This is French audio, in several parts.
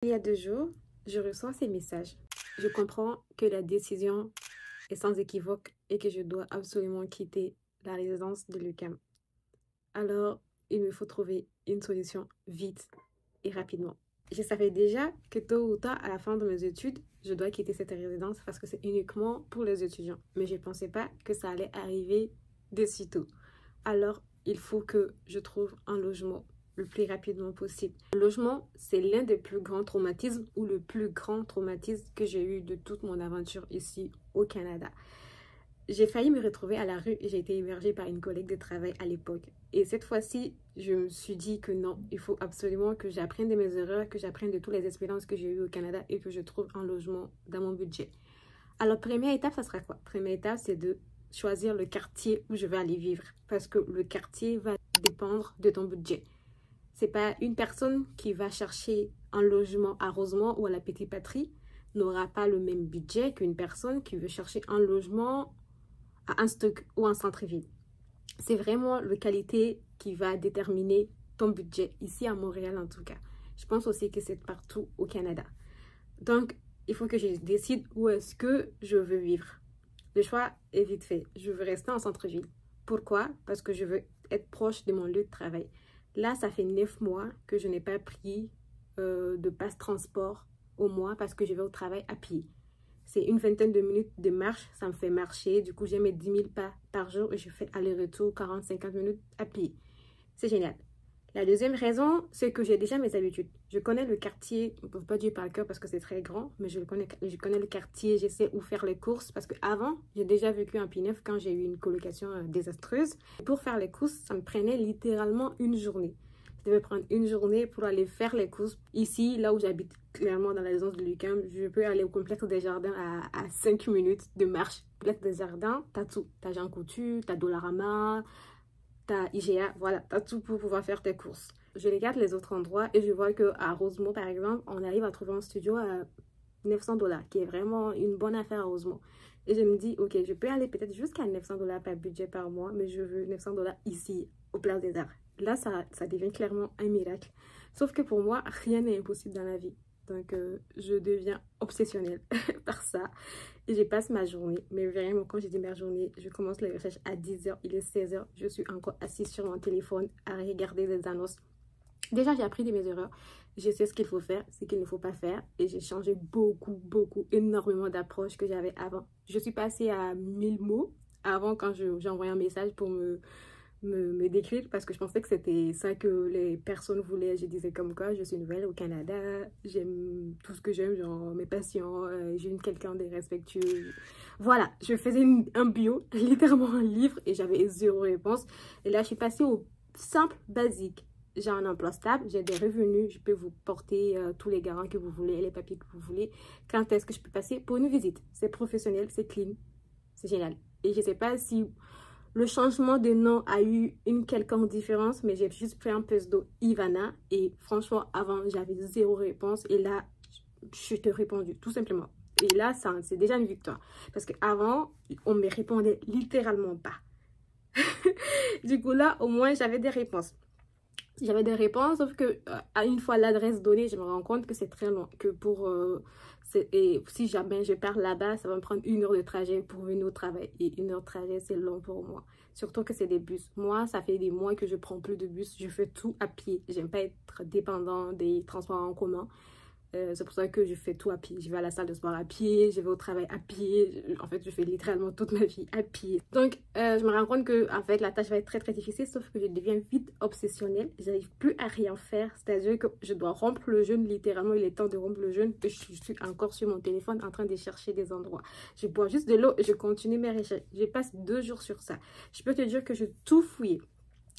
Il y a 2 jours, je reçois ces messages. Je comprends que la décision est sans équivoque et que je dois absolument quitter la résidence de l'UQAM. Alors, il me faut trouver une solution vite et rapidement. Je savais déjà que tôt ou tard, à la fin de mes études, je dois quitter cette résidence parce que c'est uniquement pour les étudiants. Mais je ne pensais pas que ça allait arriver de sitôt. Alors, il faut que je trouve un logement le plus rapidement possible. Le logement, c'est l'un des plus grands traumatismes ou le plus grand traumatisme que j'ai eu de toute mon aventure ici au Canada. J'ai failli me retrouver à la rue et j'ai été hébergée par une collègue de travail à l'époque. Et cette fois-ci, je me suis dit que non, il faut absolument que j'apprenne de mes erreurs, que j'apprenne de toutes les expériences que j'ai eues au Canada et que je trouve un logement dans mon budget. Alors, première étape, ça sera quoi? Première étape, c'est de choisir le quartier où je vais aller vivre parce que le quartier va dépendre de ton budget. C'est pas une personne qui va chercher un logement à Rosemont ou à la Petite Patrie n'aura pas le même budget qu'une personne qui veut chercher un logement à un stock ou en centre-ville. C'est vraiment la qualité qui va déterminer ton budget, ici à Montréal en tout cas. Je pense aussi que c'est partout au Canada. Donc, il faut que je décide où est-ce que je veux vivre. Le choix est vite fait. Je veux rester en centre-ville. Pourquoi? Parce que je veux être proche de mon lieu de travail. Là, ça fait 9 mois que je n'ai pas pris de passe-transport au mois parce que je vais au travail à pied. C'est une vingtaine de minutes de marche, ça me fait marcher. Du coup, j'ai mes 10 000 pas par jour et je fais aller-retour 40-50 minutes à pied. C'est génial. La deuxième raison, c'est que j'ai déjà mes habitudes. Je connais le quartier, on ne peut pas dire par cœur parce que c'est très grand, mais je connais le quartier, je sais où faire les courses parce qu'avant, j'ai déjà vécu en Pinef quand j'ai eu une colocation désastreuse. Pour faire les courses, ça me prenait littéralement une journée. Je devais prendre une journée pour aller faire les courses. Ici, là où j'habite, clairement dans la résidence de l'UQAM, je peux aller au complexe des jardins à 5 minutes de marche. Au complexe des jardins, t'as tout. T'as Jean Coutu, t'as Dollarama, t'as IGA, voilà, t'as tout pour pouvoir faire tes courses. Je regarde les autres endroits et je vois qu'à Rosemont, par exemple, on arrive à trouver un studio à 900 $, qui est vraiment une bonne affaire à Rosemont. Et je me dis, ok, je peux aller peut-être jusqu'à 900 $ par budget par mois, mais je veux 900 $ ici, au Place des Arts. Là, ça devient clairement un miracle. Sauf que pour moi, rien n'est impossible dans la vie. Donc, je deviens obsessionnelle par ça. Et je passe ma journée. Mais vraiment, quand je dis ma journée, je commence les recherches à 10 h. Il est 16 h. Je suis encore assise sur mon téléphone à regarder des annonces. Déjà, j'ai appris de mes erreurs. Je sais ce qu'il faut faire, ce qu'il ne faut pas faire. Et j'ai changé beaucoup, énormément d'approches que j'avais avant. Je suis passée à 1000 mots avant quand j'envoyais un message pour me décrire parce que je pensais que c'était ça que les personnes voulaient. Je disais comme quoi je suis nouvelle au Canada, j'aime tout ce que j'aime, genre mes passions, j'aime quelqu'un de respectueux. Voilà, je faisais un bio, littéralement un livre et j'avais 0 réponse. Et là, je suis passée au simple, basique. J'ai un emploi stable, j'ai des revenus, je peux vous porter tous les garants que vous voulez, les papiers que vous voulez. Quand est-ce que je peux passer pour une visite? C'est professionnel, c'est clean, c'est génial. Et je ne sais pas si le changement de nom a eu une quelconque différence, mais j'ai juste pris un pseudo Ivana. Et franchement, avant, j'avais 0 réponse. Et là, je t'ai répondu, tout simplement. Et là, c'est déjà une victoire. Parce qu'avant, on me répondait littéralement pas. Du coup, là, au moins, j'avais des réponses. J'avais des réponses, sauf que à une fois l'adresse donnée, je me rends compte que c'est très long. Que et si jamais je pars là-bas, ça va me prendre 1 heure de trajet pour venir au travail. Et 1 heure de trajet, c'est long pour moi. Surtout que c'est des bus. Moi, ça fait des mois que je prends plus de bus. Je fais tout à pied. J'aime pas être dépendant des transports en commun. C'est pour ça que je fais tout à pied. Je vais à la salle de sport à pied, je vais au travail à pied. En fait, je fais littéralement toute ma vie à pied. Donc, je me rends compte que en fait, la tâche va être très difficile, sauf que je deviens vite obsessionnelle. J'arrive plus à rien faire. C'est-à-dire que je dois rompre le jeûne. Littéralement, il est temps de rompre le jeûne. Je suis encore sur mon téléphone en train de chercher des endroits. Je bois juste de l'eau et je continue mes recherches. Je passe 2 jours sur ça. Je peux te dire que j'ai tout fouillé.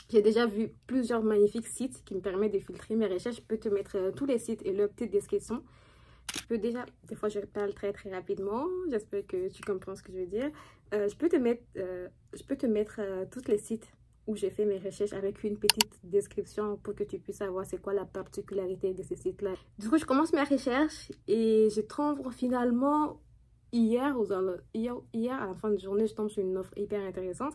J'ai déjà vu plusieurs magnifiques sites qui me permettent de filtrer mes recherches. Je peux te mettre tous les sites et leurs petites descriptions. Je peux déjà, des fois je parle très rapidement. J'espère que tu comprends ce que je veux dire. Je peux te mettre tous les sites où j'ai fait mes recherches avec une petite description pour que tu puisses savoir c'est quoi la particularité de ces sites-là. Du coup, je commence mes recherches et je trouve finalement hier à la fin de journée, je tombe sur une offre hyper intéressante.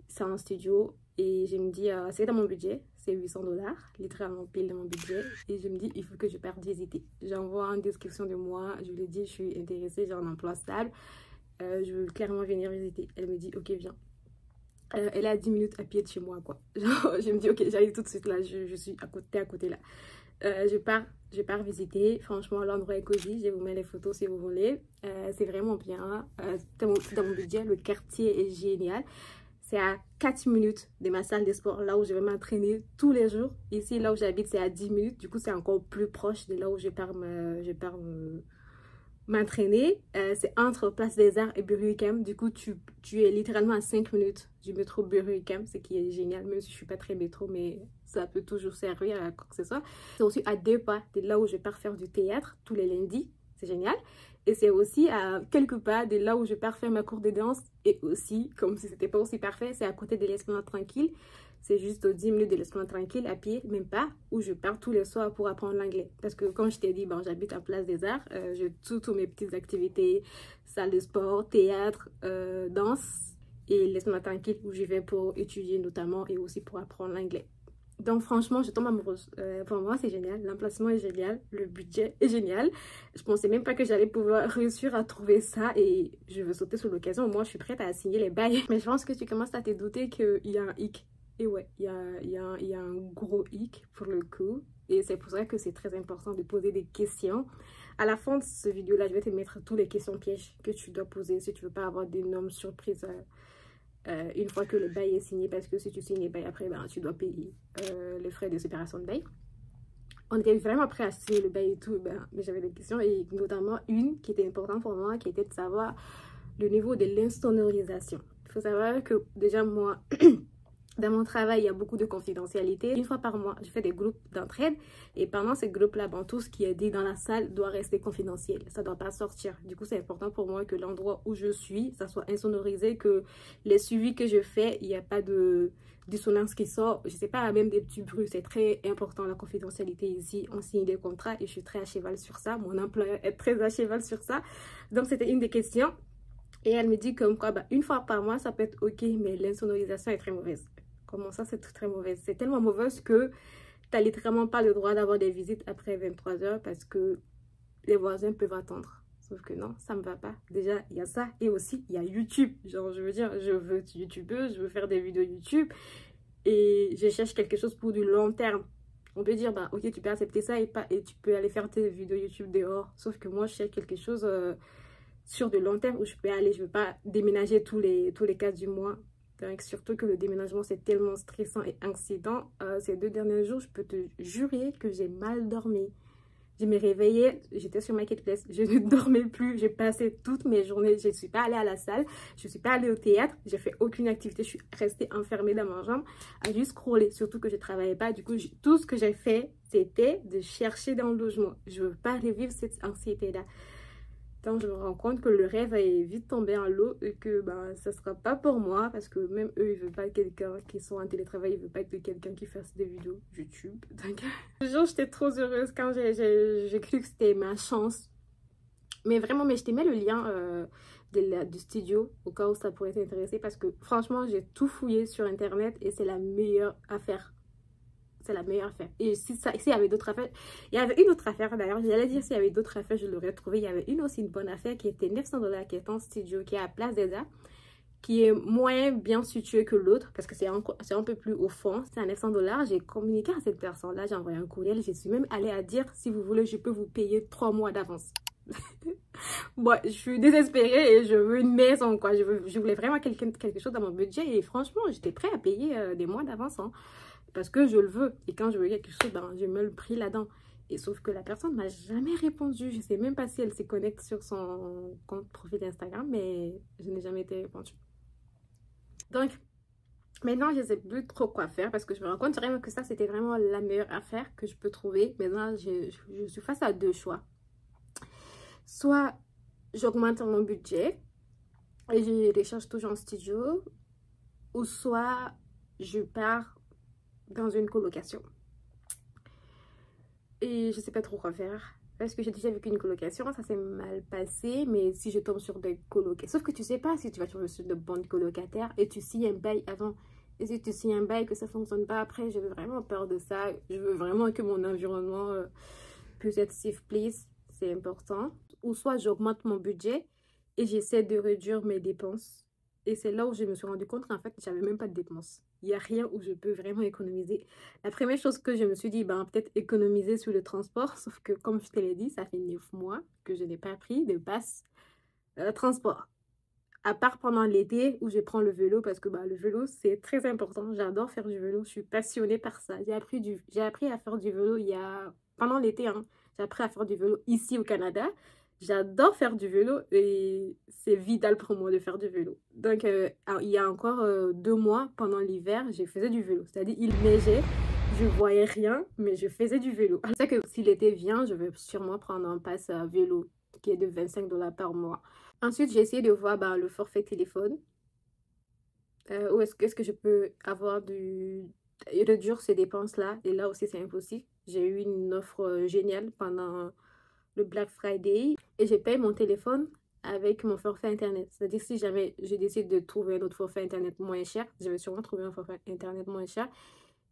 C'est un studio Et je me dis, c'est dans mon budget, c'est 800$, littéralement pile dans mon budget. Et je me dis, il faut que je parte visiter. J'envoie une description de moi, je lui dis, je suis intéressée, j'ai un emploi stable, je veux clairement venir visiter. Elle me dit, ok, viens. Elle est à 10 minutes à pied de chez moi, quoi. Genre, je me dis, ok, j'arrive tout de suite là, je suis à côté là. Je pars visiter. Franchement, l'endroit est cosy. Je vous mets les photos si vous voulez. C'est vraiment bien. Dans mon budget, le quartier est génial. C'est à 4 minutes de ma salle de sport, là où je vais m'entraîner tous les jours. Ici, là où j'habite, c'est à 10 minutes. Du coup, c'est encore plus proche de là où je pars m'entraîner. C'est entre Place des Arts et Bureau-UQAM. Du coup, tu es littéralement à 5 minutes du métro Bureau-UQAM, ce qui est génial, même si je ne suis pas très métro, mais ça peut toujours servir à quoi que ce soit. C'est aussi à 2 pas de là où je pars faire du théâtre tous les lundis. C'est génial. Et c'est aussi à quelques pas de là où je pars faire ma cour de danse. Et aussi, comme si c'était pas aussi parfait, c'est à côté de l'Esplanade Tranquille. C'est juste aux 10 minutes de l'Esplanade Tranquille, à pied, même pas, où je pars tous les soirs pour apprendre l'anglais. Parce que comme je t'ai dit, bon, j'habite à Place des Arts, j'ai toutes mes petites activités, salle de sport, théâtre, danse et l'Esplanade Tranquille où j'y vais pour étudier notamment et aussi pour apprendre l'anglais. Donc franchement, je tombe amoureuse. Pour moi, c'est génial. L'emplacement est génial. Le budget est génial. Je pensais même pas que j'allais pouvoir réussir à trouver ça et je veux sauter sur l'occasion. Moi, je suis prête à signer les bails. Mais je pense que tu commences à te douter qu'il y a un hic. Et ouais, il y a un gros hic pour le coup. Et c'est pour ça que c'est très important de poser des questions. À la fin de ce vidéo-là, je vais te mettre toutes les questions pièges que tu dois poser si tu veux pas avoir d'énormes surprises une fois que le bail est signé, parce que si tu signes les bails après, ben, tu dois payer les frais de séparation de bail. On était vraiment prêts à signer le bail et tout, ben, mais j'avais des questions, et notamment une qui était importante pour moi, qui était de savoir le niveau de l'insonorisation. Il faut savoir que déjà moi, dans mon travail, il y a beaucoup de confidentialité. Une fois par mois, je fais des groupes d'entraide. Et pendant ces groupes-là, bon, tout ce qui est dit dans la salle doit rester confidentiel. Ça ne doit pas sortir. Du coup, c'est important pour moi que l'endroit où je suis, ça soit insonorisé, que les suivis que je fais, il n'y a pas de dissonance qui sort. Je ne sais pas, même des petits bruits. C'est très important, la confidentialité ici. On signe des contrats et je suis très à cheval sur ça. Mon employeur est très à cheval sur ça. Donc, c'était une des questions. Et elle me dit comme quoi, bah, une fois par mois, ça peut être OK, mais l'insonorisation est très mauvaise. Comment ça, c'est très mauvaise? C'est tellement mauvaise que tu n'as littéralement pas le droit d'avoir des visites après 23 h parce que les voisins peuvent attendre. Sauf que non, ça ne me va pas. Déjà, il y a ça. Et aussi, il y a YouTube. Genre, je veux dire, je veux être youtubeuse, je veux faire des vidéos YouTube. Et je cherche quelque chose pour du long terme. On peut dire, bah, OK, tu peux accepter ça et tu peux aller faire tes vidéos YouTube dehors. Sauf que moi, je cherche quelque chose sur de long terme où je peux aller. Je ne veux pas déménager tous les 4 du mois. Donc, surtout que le déménagement, c'est tellement stressant et anxiétant. Ces 2 derniers jours, je peux te jurer que j'ai mal dormi. Je me réveillais, j'étais sur Marketplace, je ne dormais plus. J'ai passé toutes mes journées, je ne suis pas allée à la salle, je ne suis pas allée au théâtre, j'ai fait aucune activité, je suis restée enfermée dans ma chambre à juste scroller. Surtout que je ne travaillais pas, du coup, tout ce que j'ai fait, c'était de chercher dans le logement. Je ne veux pas revivre cette anxiété-là. Donc, je me rends compte que le rêve est vite tombé en l'eau et que ben, ça ne sera pas pour moi parce que même eux, ils ne veulent pas quelqu'un qui soit en télétravail, ils ne veulent pas être quelqu'un qui fasse des vidéos YouTube. Donc, j'étais trop heureuse quand j'ai cru que c'était ma chance. Mais vraiment, mais je te mets le lien du studio au cas où ça pourrait t'intéresser parce que franchement, j'ai tout fouillé sur Internet et c'est la meilleure affaire. C'est la meilleure affaire. Et s'il y avait d'autres affaires, il y avait une autre affaire d'ailleurs, j'allais dire s'il y avait d'autres affaires, je l'aurais trouvé. Il y avait aussi une bonne affaire qui était 900$, qui est en studio, qui est à Place des Arts, qui est moins bien situé que l'autre parce que c'est un peu plus au fond. C'est à 900$. J'ai communiqué à cette personne-là, j'ai envoyé un courriel, je suis même allée à dire si vous voulez, je peux vous payer 3 mois d'avance. Bon, je suis désespérée et je veux une maison, quoi. Je voulais vraiment quelque chose dans mon budget et franchement, j'étais prête à payer des mois d'avance, hein. Parce que je le veux. Et quand je veux quelque chose, ben, je mets le prix là-dedans. Et sauf que la personne ne m'a jamais répondu. Je ne sais même pas si elle se connecte sur son compte profil Instagram, mais je n'ai jamais été répondue. Donc, maintenant, je ne sais plus trop quoi faire parce que je me rends compte vraiment que ça, c'était vraiment la meilleure affaire que je peux trouver. Maintenant, je suis face à 2 choix. Soit j'augmente mon budget et je recherche toujours en studio, ou soit je pars dans une colocation. Et je sais pas trop quoi faire. Parce que j'ai déjà vécu une colocation, ça s'est mal passé. Mais si je tombe sur des colocataires... Sauf que tu sais pas si tu vas tomber sur de bons colocataires et tu signes un bail avant. Et si tu signes un bail que ça ne fonctionne pas après, j'ai vraiment peur de ça. Je veux vraiment que mon environnement puisse être safe place. C'est important. Ou soit j'augmente mon budget et j'essaie de réduire mes dépenses. Et c'est là où je me suis rendu compte qu'en fait, j'avais même pas de dépenses. Il n'y a rien où je peux vraiment économiser. La première chose que je me suis dit, ben, peut-être économiser sur le transport. Sauf que, comme je te l'ai dit, ça fait 9 mois que je n'ai pas pris de passe transport. À part pendant l'été où je prends le vélo parce que bah, le vélo, c'est très important. J'adore faire du vélo. Je suis passionnée par ça. J'ai appris à faire du vélo pendant l'été, hein. J'ai appris à faire du vélo ici au Canada. J'adore faire du vélo et c'est vital pour moi de faire du vélo. Donc, il y a encore 2 mois, pendant l'hiver, je faisais du vélo. C'est-à-dire, il neigeait, je voyais rien, mais je faisais du vélo. C'est ça que si l'été vient, je vais sûrement prendre un pass à vélo qui est de 25 $ par mois. Ensuite, j'ai essayé de voir le forfait téléphone. Où est-ce que je peux réduire ces dépenses-là. Et là aussi, c'est impossible. J'ai eu une offre géniale pendant le Black Friday. Et j'ai payé mon téléphone avec mon forfait Internet. C'est-à-dire, si jamais je décide de trouver un autre forfait Internet moins cher, je vais sûrement trouver un forfait Internet moins cher.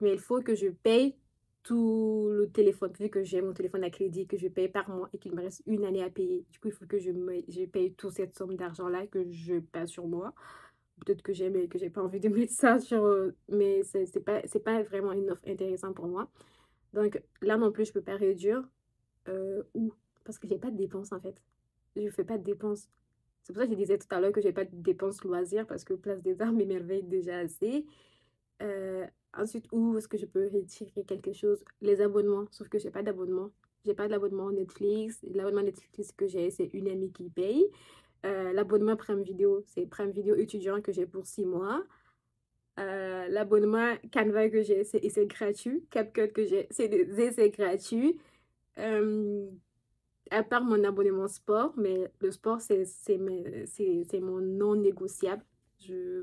Mais il faut que je paye tout le téléphone, vu que j'ai mon téléphone à crédit, que je paye par mois et qu'il me reste une année à payer. Du coup, il faut que je paye toute cette somme d'argent-là que je passe sur moi. Peut-être que j'ai, mais que j'ai pas envie de mettre ça sur... mais c'est pas vraiment une offre intéressante pour moi. Donc là non plus, je peux pas réduire. Ou parce que j'ai pas de dépenses en fait. Je fais pas de dépenses. C'est pour ça que je disais tout à l'heure que j'ai pas de dépenses loisirs parce que Place des Arts m'émerveille déjà assez. Euh, Ensuite, où est-ce que je peux retirer quelque chose? Les abonnements, sauf que j'ai pas d'abonnement. J'ai pas d'abonnement Netflix. L'abonnement Netflix que j'ai, c'est une amie qui paye. L'abonnement Prime Video, c'est Prime Video étudiant que j'ai pour 6 mois. L'abonnement Canva que j'ai, c'est essai gratuit. CapCut que j'ai, c'est des essais gratuits. Euh, à part mon abonnement sport, mais le sport, c'est mon non négociable.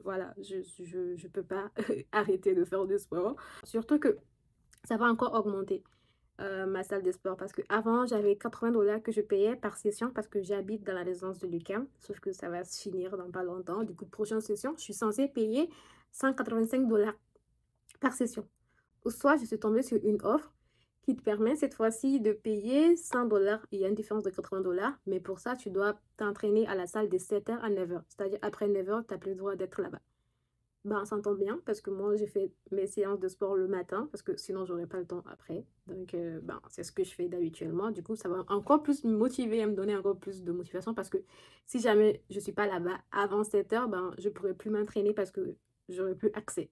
Voilà, je peux pas arrêter de faire du sport. Surtout que ça va encore augmenter ma salle de sport parce que avant j'avais 80 $ que je payais par session parce que j'habite dans la résidence de l'UQAM, sauf que ça va se finir dans pas longtemps. Du coup, prochaine session, je suis censée payer 185 $ par session. Ou soit je suis tombée sur une offre qui te permet cette fois-ci de payer 100 $. Il y a une différence de 80 $, mais pour ça, tu dois t'entraîner à la salle de 7h à 9h. C'est-à-dire après 9h, tu n'as plus le droit d'être là-bas. Ben, on s'entend bien parce que moi, j'ai fait mes séances de sport le matin parce que sinon, j'aurais pas le temps après. Donc, c'est ce que je fais d'habituellement. Du coup, ça va encore plus me motiver et me donner encore plus de motivation parce que si jamais je suis pas là-bas avant 7h, ben, je pourrais plus m'entraîner parce que j'aurais plus accès.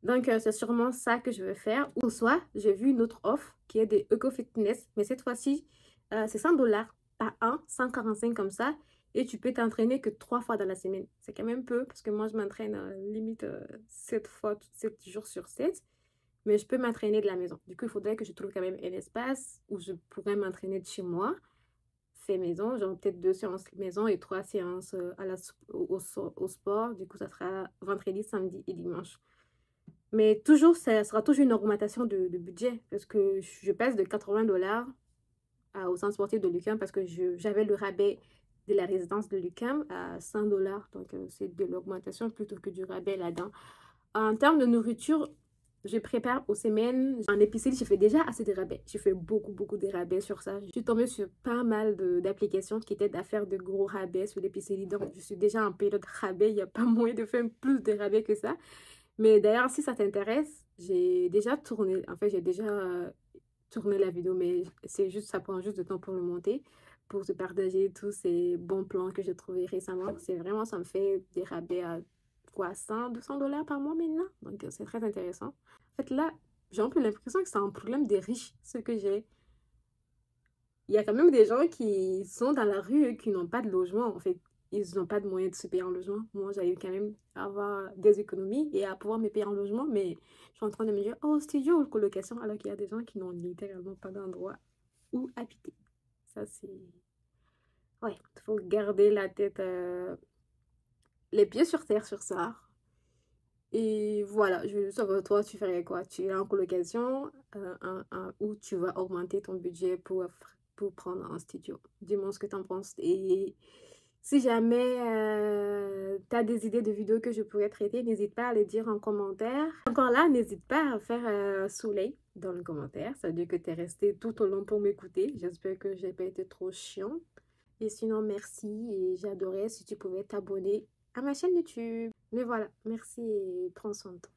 Donc, c'est sûrement ça que je vais faire. Ou soit, j'ai vu une autre offre qui est des Eco Fitness, mais cette fois-ci, c'est 100 $ par an, 145 comme ça. Et tu peux t'entraîner que 3 fois dans la semaine. C'est quand même peu parce que moi, je m'entraîne limite 7 fois, 7 jours sur 7. Mais je peux m'entraîner de la maison. Du coup, il faudrait que je trouve quand même un espace où je pourrais m'entraîner de chez moi. Fait maison, genre peut-être 2 séances maison et 3 séances au sport. Du coup, ça sera vendredi, samedi et dimanche. Mais toujours, ça sera toujours une augmentation de budget parce que je passe de 80 $ au centre sportif de l'UQAM parce que j'avais le rabais de la résidence de l'UQAM à 100 $. Donc, c'est de l'augmentation plutôt que du rabais là-dedans. En termes de nourriture, je prépare aux semaines. En épicerie, je fais déjà assez de rabais. Je fais beaucoup, beaucoup de rabais sur ça. Je suis tombée sur pas mal d'applications qui t'aident à faire de gros rabais sur l'épicerie. Donc, je suis déjà en période rabais. Il n'y a pas moyen de faire plus de rabais que ça. Mais d'ailleurs, si ça t'intéresse, j'ai déjà tourné. En fait, j'ai déjà tourné la vidéo, mais c'est juste, ça prend juste de temps pour le monter, pour te partager tous ces bons plans que j'ai trouvés récemment. C'est vraiment, ça me fait des rabais à quoi, 100, 200 $ par mois maintenant. Donc, c'est très intéressant. En fait, là, j'ai un peu l'impression que c'est un problème des riches, ce que j'ai. Il y a quand même des gens qui sont dans la rue et qui n'ont pas de logement. En fait, ils n'ont pas de moyens de se payer un logement. Moi, j'arrive quand même à avoir des économies et à pouvoir me payer un logement, mais je suis en train de me dire, oh, studio ou colocation, alors qu'il y a des gens qui n'ont littéralement pas d'endroit où habiter. Ça, c'est... Ouais, il faut garder la tête, les pieds sur terre sur ça. Et voilà, je veux savoir, toi, tu ferais quoi? Tu es en colocation où tu vas augmenter ton budget pour prendre un studio. Dis-moi ce que tu en penses. Et Si jamais tu as des idées de vidéos que je pourrais traiter, n'hésite pas à les dire en commentaire. Encore là, n'hésite pas à faire soleil dans le commentaire. Ça veut dire que tu es resté tout au long pour m'écouter. J'espère que j'ai pas été trop chiante. Et sinon, merci et j'adorais si tu pouvais t'abonner à ma chaîne YouTube. Mais voilà, merci et prends soin de toi.